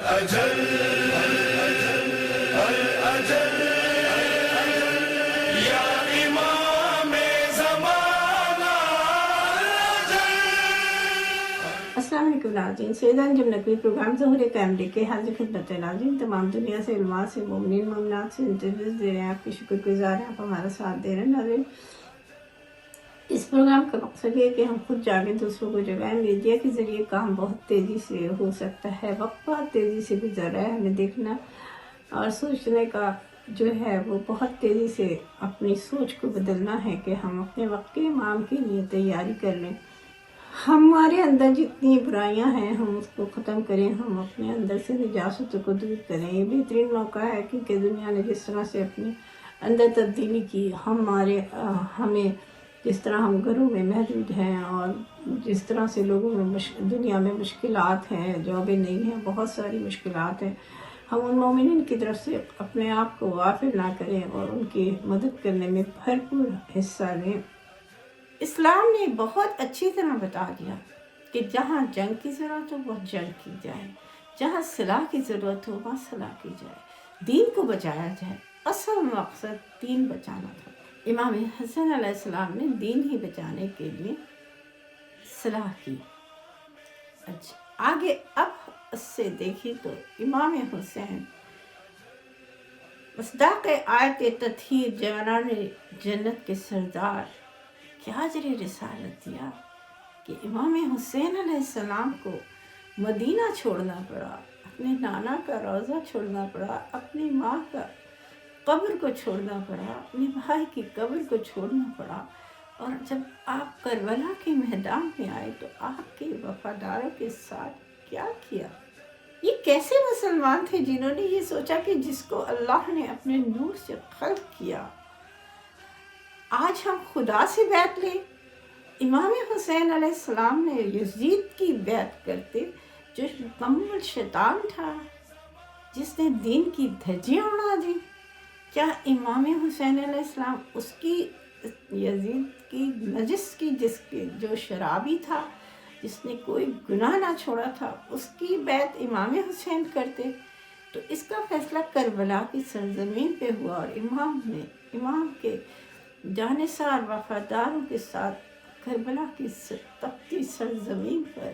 الأجل الأجل يا إمام زمانہ الأجل. السلام علیکم ناظرین، سید انجم نقوی پروگرام ظہور کیمرے کے حاضر خدمت ہے. ناظرین تمام دنیا سے علماء سے مومنین مومنات سے انٹرویوز دے رہے ہیں، آپ کی شکر گزار ہیں، آپ ہمارا ساتھ دے رہے ہیں. ناظرین اس پروگرام کا مقصد یہ ہے کہ ہم خود جاگیں، دوسروں کو جگائیں. میڈیا کے ذریعے کام بہت تیزی سے ہو سکتا ہے، وقت بہت تیزی سے گزر رہا ہے، ہمیں دیکھنا اور سوچنے کا جو ہے وہ بہت تیزی سے اپنی سوچ کو بدلنا ہے کہ ہم اپنے وقت کے امام کے لیے تیاری کر لیں. ہمارے اندر جتنی برائیاں ہیں ہم اس کو ختم کریں، ہم اپنے اندر سے نجاستوں کو دور کریں. یہ بہترین موقع ہے کیونکہ دنیا نے جس طرح سے اپنے اندر تبدیلی کی، ہمیں جس طرح ہم گھروں میں محدود ہیں اور جس طرح سے لوگوں میں دنیا میں مشکلات ہیں، جابیں نہیں ہیں، بہت ساری مشکلات ہیں، ہم ان مومنین کی طرف سے اپنے آپ کو غافل نہ کریں اور ان کی مدد کرنے میں بھرپور حصہ لیں. اسلام نے بہت اچھی طرح بتا دیا کہ جہاں جنگ کی ضرورت ہو وہ جنگ کی جائے، جہاں صلاح کی ضرورت ہو وہاں صلاح کی جائے، دین کو بچایا جائے. اصل مقصد دین بچانا تھا. امام حسن علیہ السلام نے دین ہی بچانے کے لیے صلاح کی. اچھا آگے اب اس سے دیکھیں تو امام حسین مصداق آیت تطہیر جوانان جنت کے سردار کیا اجر رسالت دیا کہ امام حسین علیہ السلام کو مدینہ چھوڑنا پڑا، اپنے نانا کا روضہ چھوڑنا پڑا، اپنی ماں کا قبر کو چھوڑنا پڑا، اپنے بھائی کی قبر کو چھوڑنا پڑا. اور جب آپ کربلا کے میدان میں آئے تو آپ کے وفاداروں کے ساتھ کیا کیا؟ یہ کیسے مسلمان تھے جنہوں نے یہ سوچا کہ جس کو اللہ نے اپنے نور سے خلق کیا آج ہم خدا سے بیعت لیں. امام حسین علیہ السلام نے یزید کی بیعت کرتے جو مکمل شیطان تھا، جس نے دین کی دھجیاں اڑا دی. کیا امام حسین علیہ السلام اس کی یزید کی نجس کی جو شرابی تھا، جس نے کوئی گناہ نہ چھوڑا تھا، اس کی بیعت امام حسین کرتے تو اس کا فیصلہ کربلا کی سرزمین پہ ہوا اور امام کے جانثار وفاداروں کے ساتھ کربلا کی تپتی سرزمین پر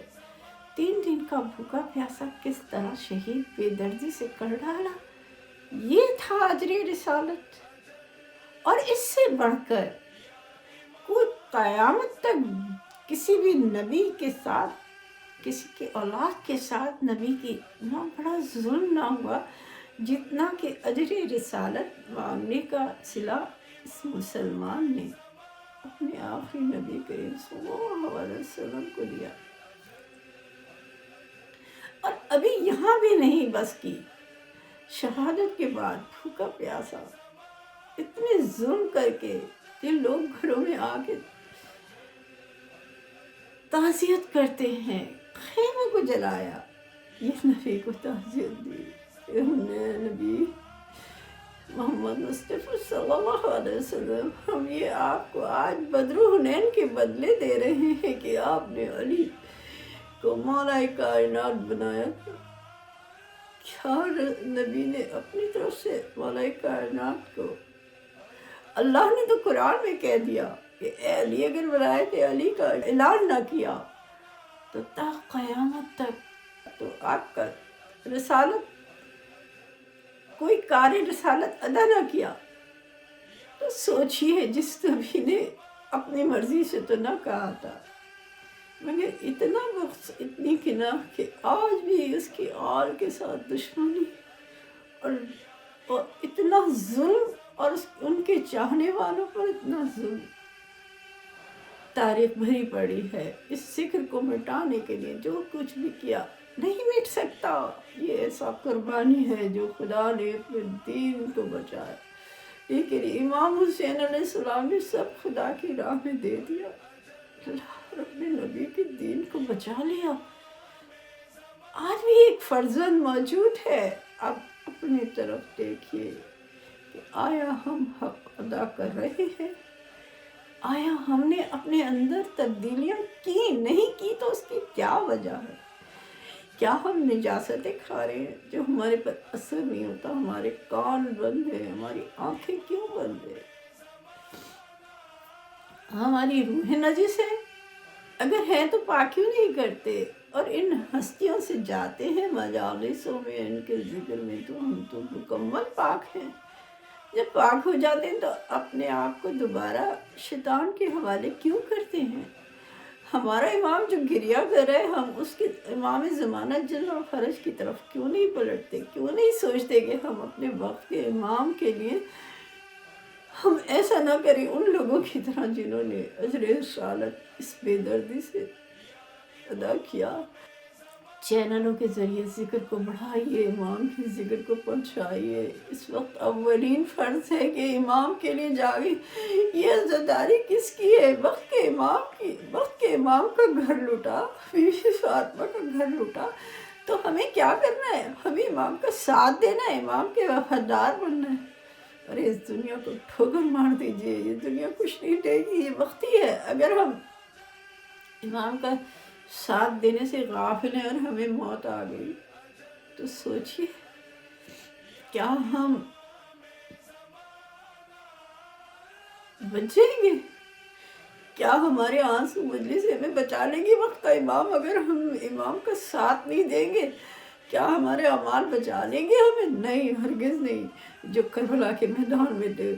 3 دن کا بھوکا پیاسا کس طرح شہید بے دردی سے کر ڈالا. یہ تھا اجر رسالت. اور اس سے بڑھ کر کوئی قیامت تک کسی بھی نبی کے ساتھ، کسی کے اولاد کے ساتھ نبی کی اتنا بڑا ظلم نہ ہوا جتنا کہ اجر رسالت مانگنے کا صلہ اس مسلمان نے اپنے آخری نبی کریم صلی اللہ علیہ وسلم کو دیا. اور ابھی یہاں بھی نہیں بس کی، شہادت کے بعد بھوکا پیاسا اتنے ظلم کر کے یہ لوگ گھروں میں آ کے تعزیت کرتے ہیں، خیموں کو جلایا. یہ نبی کو تعزیت دی کہ ہم نے نبی محمد مصطفیٰ صلی اللہ علیہ وسلم، ہم یہ آپ کو آج بدر و حنین کے بدلے دے رہے ہیں کہ آپ نے علی کو مولا کائنات بنایا تھا. کیا نبی نے اپنی طرف سے مولا کائنات کو، اللہ نے تو قرآن میں کہہ دیا کہ اے علی اگر بلائے تھے علی کا اعلان نہ کیا تو تا قیامت تک تو آپ کا رسالت کوئی کار رسالت ادا نہ کیا. تو سوچیے جس نبی نے اپنی مرضی سے تو نہ کہا تھا، مگر اتنا بخش، اتنی کنا کہ آج بھی اس کی آل کے ساتھ دشمنی اور اتنا ظلم اور ان کے چاہنے والوں پر اتنا ظلم. تاریخ بھری پڑی ہے. اس ذکر کو مٹانے کے لیے جو کچھ بھی کیا نہیں مٹ سکتا. یہ ایسا قربانی ہے جو خدا نے اپنے دین کو بچایا، لیکن امام حسین علیہ السلام نے سب خدا کی راہ میں دے دیا. اللہ اپنے نبی کے دین کو بچا لیا. آج بھی ایک فرزند موجود ہے. اب اپنی طرف دیکھیے کہ آیا ہم حق ادا کر رہے ہیں؟ آیا ہم نے اپنے اندر تبدیلیاں کی؟ نہیں کی تو اس کی کیا وجہ ہے؟ کیا ہم نجاستیں کھا رہے ہیں جو ہمارے پر اثر نہیں ہوتا؟ ہمارے کان بند ہیں، ہماری آنکھیں کیوں بند ہیں؟ ہماری روح نجس ہے؟ اگر ہے تو پاک کیوں نہیں کرتے؟ اور ان ہستیوں سے جاتے ہیں مجالسوں میں، ان کے ذکر میں، تو ہم تو مکمل پاک ہیں۔ جب پاک ہو جاتے ہیں تو اپنے آپ کو دوبارہ شیطان کے حوالے کیوں کرتے ہیں؟ ہمارا امام جو گریا کر رہا ہے، ہم اس کے امام زمانہ جل و فرج کی طرف کیوں نہیں پلٹتے؟ کیوں نہیں سوچتے کہ ہم اپنے وقت کے امام کے لیے ہم ایسا نہ کریں ان لوگوں کی طرح جنہوں نے اجر رسالت اس بے دردی سے ادا کیا۔ چینلوں کے ذریعے ذکر کو بڑھائیے، امام کے ذکر کو پہنچائیے۔ اس وقت اولین فرض ہے کہ امام کے لیے جاگیں۔ یہ عزاداری کس کی ہے؟ وقت کے امام کی۔ وقت کے امام کا گھر لوٹا، بی بی فاطمہ کا گھر لوٹا، تو ہمیں کیا کرنا ہے؟ ہمیں امام کا ساتھ دینا ہے، امام کے وفادار بننا ہے۔ ارے اس دنیا کو ٹھوکر مار دیجئے، یہ دنیا کچھ نہیں دے گی، یہ وقت ہی ہے۔ اگر ہم امام کا ساتھ دینے سے غافل ہیں اور ہمیں موت آ گئی تو سوچئے کیا ہم بچ جائیں گے؟ کیا ہمارے آنسو مجلس سے ہمیں بچا لیں گے وقت کا امام؟ اگر ہم امام کا ساتھ نہیں دیں گے کیا ہمارے اعمال بچا لیں گے ہمیں؟ نہیں، ہرگز نہیں۔ جو کربلا کے میدان میں تھے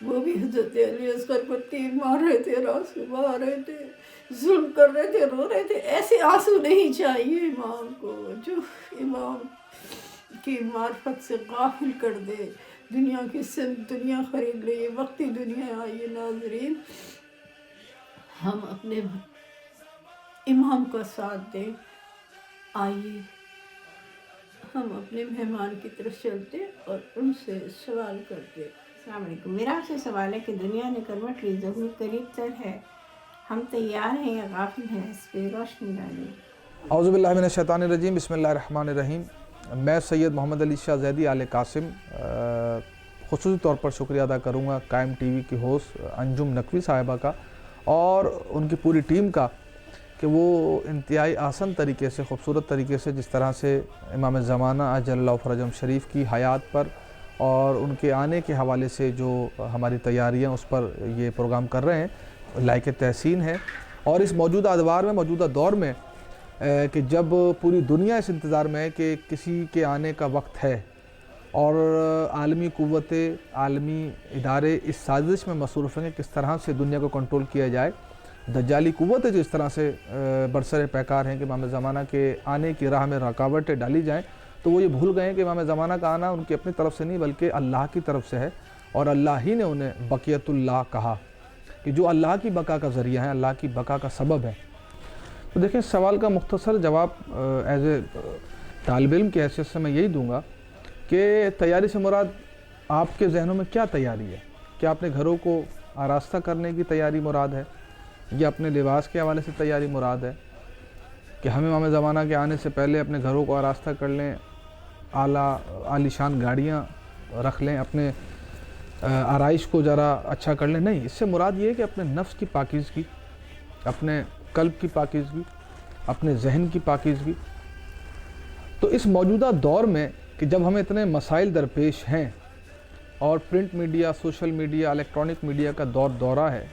وہ بھی حضرت علی اصغر کو تیر مار رہے تھے، آنسو بہا رہے تھے، ظلم کر رہے تھے، رو رہے تھے۔ ایسے آنسو نہیں چاہیے امام کو جو امام کی معرفت سے غافل کر دے، دنیا کی سمت دنیا خرید لے۔ یہ وقتی دنیا ہے۔ آئیے ناظرین، ہم اپنے امام کا ساتھ دیں۔ آئیے ہم اپنے مہمان کی طرف چلتے اور ان سے سوال کرتے۔ السلام علیکم۔ میرا آپ سے سوال ہے کہ دنیا نے کروٹ لی، ظہور قریب تر ہے، ہم تیار ہیں یا غافل ہیں؟ اس پہ روشنی ڈالیں۔ اعوذ باللہ من الشیطان الرجیم، بسم اللہ الرحمن الرحیم۔ میں سید محمد علی شاہ زیدی آل قاسم خصوصی طور پر شکریہ ادا کروں گا قائم ٹی وی کی ہوسٹ انجم نقوی صاحبہ کا اور ان کی پوری ٹیم کا کہ وہ انتہائی آسان طریقے سے، خوبصورت طریقے سے جس طرح سے امام زمانہ عجل اللہ فرجہم شریف کی حیات پر اور ان کے آنے کے حوالے سے جو ہماری تیاریاں اس پر یہ پروگرام کر رہے ہیں، لائق تحسین ہے۔ اور اس موجودہ ادوار میں، موجودہ دور میں کہ جب پوری دنیا اس انتظار میں ہے کہ کسی کے آنے کا وقت ہے اور عالمی قوتیں، عالمی ادارے اس سازش میں مصروف ہیں کہ کس طرح سے دنیا کو کنٹرول کیا جائے۔ دجالی قوتیں جو اس طرح سے برسر پیکار ہیں کہ امام زمانہ کے آنے کی راہ میں رکاوٹیں ڈالی جائیں، تو وہ یہ بھول گئے ہیں کہ امام زمانہ کا آنا ان کی اپنی طرف سے نہیں بلکہ اللہ کی طرف سے ہے، اور اللہ ہی نے انہیں بقیت اللہ کہا کہ جو اللہ کی بقا کا ذریعہ ہے، اللہ کی بقا کا سبب ہے۔ تو دیکھیں، سوال کا مختصر جواب ایز اے طالب علم کی حیثیت سے میں یہی دوں گا کہ تیاری سے مراد آپ کے ذہنوں میں کیا تیاری ہے؟ کیا اپنے گھروں کو آراستہ کرنے کی تیاری مراد ہے، یا اپنے لباس کے حوالے سے تیاری مراد ہے کہ ہم امام زمانہ کے آنے سے پہلے اپنے گھروں کو آراستہ کر لیں، عالی شان گاڑیاں رکھ لیں، اپنے آرائش کو ذرا اچھا کر لیں؟ نہیں، اس سے مراد یہ ہے کہ اپنے نفس کی پاکیزگی، اپنے قلب کی پاکیزگی، اپنے ذہن کی پاکیزگی۔ تو اس موجودہ دور میں کہ جب ہمیں اتنے مسائل درپیش ہیں اور print media, social media, electronic media کا دورہ ہے،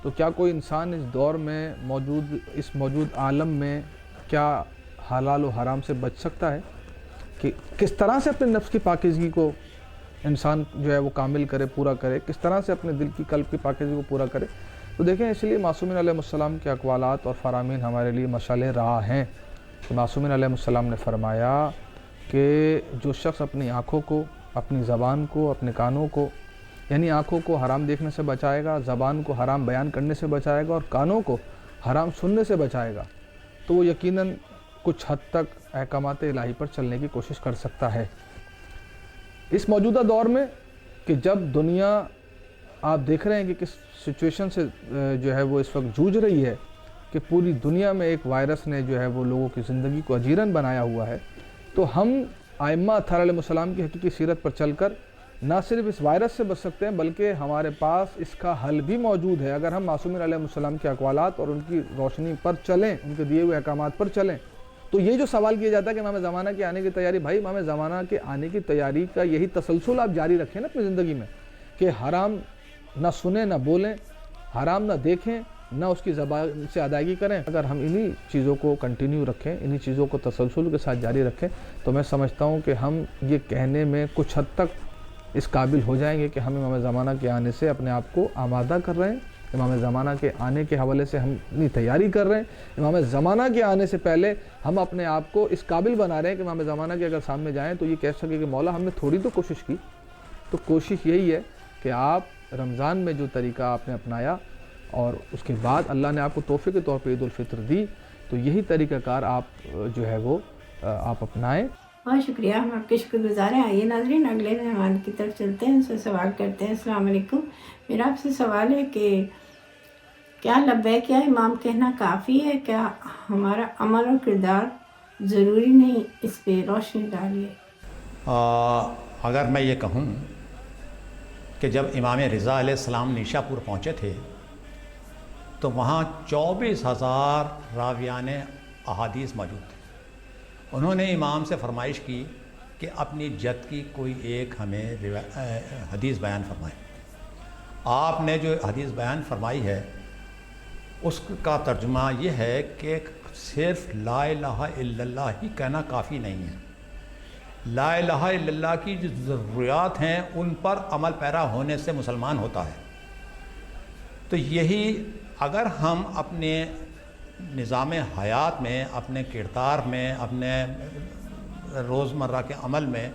تو کیا کوئی انسان اس دور میں موجود عالم میں کیا حلال و حرام سے بچ سکتا ہے؟ کہ کس طرح سے اپنے نفس کی پاکیزگی کو انسان جو ہے وہ کامل کرے، پورا کرے، کس طرح سے اپنے دل کی قلب کی پاکیزگی کو پورا کرے؟ تو دیکھیں، اس لیے معصومین علیہ السلام کے اقوالات اور فرامین ہمارے لیے مشعل راہ ہیں۔ کہ معصومین علیہ السلام نے فرمایا کہ جو شخص اپنی آنکھوں کو، اپنی زبان کو، اپنے کانوں کو، یعنی آنکھوں کو حرام دیکھنے سے بچائے گا، زبان کو حرام بیان کرنے سے بچائے گا اور کانوں کو حرام سننے سے بچائے گا، تو وہ یقیناً کچھ حد تک احکامات الہی پر چلنے کی کوشش کر سکتا ہے۔ اس موجودہ دور میں کہ جب دنیا، آپ دیکھ رہے ہیں کہ کس سچویشن سے جو ہے وہ اس وقت جوجھ رہی ہے، کہ پوری دنیا میں ایک وائرس نے جو ہے وہ لوگوں کی زندگی کو اجیرن بنایا ہوا ہے، تو ہم ائمہ اطہار علیہ السلام کی حقیقی سیرت پر چل کر نہ صرف اس وائرس سے بچ سکتے ہیں بلکہ ہمارے پاس اس کا حل بھی موجود ہے۔ اگر ہم معصومین علیہ السلام کے اقوالات اور ان کی روشنی پر چلیں، ان کے دیے ہوئے احکامات پر چلیں، تو یہ جو سوال کیا جاتا ہے کہ امام زمانہ کے آنے کی تیاری، بھائی امام زمانہ کے آنے کی تیاری کا یہی تسلسل آپ جاری رکھیں نا اپنی زندگی میں، کہ حرام نہ سنیں نہ بولیں، حرام نہ دیکھیں نہ اس کی زبان سے ادائیگی کریں. اگر ہم انہی چیزوں کو کنٹینیو رکھیں، انہی چیزوں کو تسلسل کے ساتھ جاری رکھیں، تو میں سمجھتا ہوں کہ ہم یہ کہنے میں کچھ حد تک اس قابل ہو جائیں گے کہ ہم امام زمانہ کے آنے سے اپنے آپ کو آمادہ کر رہے ہیں، امام زمانہ کے آنے کے حوالے سے ہم اپنی تیاری کر رہے ہیں، امام زمانہ کے آنے سے پہلے ہم اپنے آپ کو اس قابل بنا رہے ہیں کہ امام زمانہ کے اگر سامنے جائیں تو یہ کہہ سکے کہ مولا ہم نے تھوڑی تو کوشش کی. تو کوشش یہی ہے کہ آپ رمضان میں جو طریقہ آپ نے اپنایا اور اس کے بعد اللہ نے آپ کو تحفے کے طور پہ عید الفطر دی، تو یہی طریقہ کار آپ جو ہے وہ آپ اپنائیں. بہت شکریہ، ہم آپ کے شکر گزار ہیں. آئیے ناظرین اگلے مہمان کی طرف چلتے ہیں، ان سے سوال کرتے ہیں. السلام علیکم، میرا آپ سے سوال ہے کہ کیا لبیک یا امام کہنا کافی ہے؟ کیا ہمارا عمل اور کردار ضروری نہیں؟ اس پہ روشنی ڈالیے. اگر میں یہ کہوں کہ جب امام رضا علیہ السلام نیشا پور پہنچے تھے تو وہاں 24,000 راویان احادیث موجود تھے. انہوں نے امام سے فرمائش کی کہ اپنی جد کی کوئی ایک ہمیں حدیث بیان فرمائے. آپ نے جو حدیث بیان فرمائی ہے اس کا ترجمہ یہ ہے کہ صرف لا الہ الا اللہ ہی کہنا کافی نہیں ہے. لا الہ الا اللہ کی جو ضروریات ہیں ان پر عمل پیرا ہونے سے مسلمان ہوتا ہے. تو یہی اگر ہم اپنے نظام حیات میں، اپنے کردار میں، اپنے روزمرہ کے عمل میں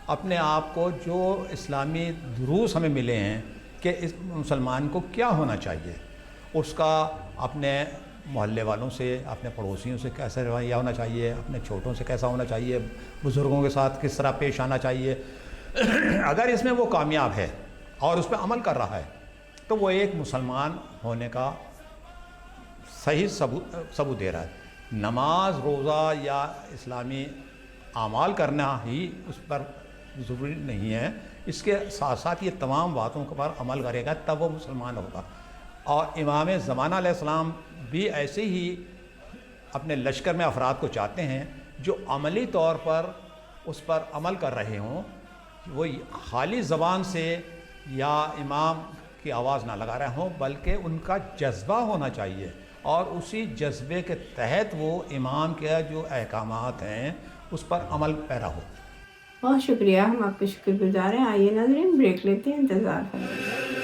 اپنے آپ کو جو اسلامی دروس ہمیں ملے ہیں کہ اس مسلمان کو کیا ہونا چاہیے، اس کا اپنے محلے والوں سے، اپنے پڑوسیوں سے کیسا رویہ ہونا چاہیے، اپنے چھوٹوں سے کیسا ہونا چاہیے، بزرگوں کے ساتھ کس طرح پیش آنا چاہیے، اگر اس میں وہ کامیاب ہے اور اس پہ عمل کر رہا ہے تو وہ ایک مسلمان ہونے کا صحیح ثبوت دے رہا ہے. نماز، روزہ یا اسلامی اعمال کرنا ہی اس پر ضروری نہیں ہے، اس کے ساتھ ساتھ یہ تمام باتوں پر عمل کرے گا تب وہ مسلمان ہوگا. اور امام زمانہ علیہ السلام بھی ایسے ہی اپنے لشکر میں افراد کو چاہتے ہیں جو عملی طور پر اس پر عمل کر رہے ہوں، وہ خالی زبان سے یا امام کی آواز نہ لگا رہے ہوں، بلکہ ان کا جذبہ ہونا چاہیے اور اسی جذبے کے تحت وہ امام کے جو احکامات ہیں اس پر عمل پیرا ہو. بہت شکریہ، ہم آپ کے شکر گزار ہیں. آئیے ناظرین بریک لیتے ہیں، انتظار فرمائیے.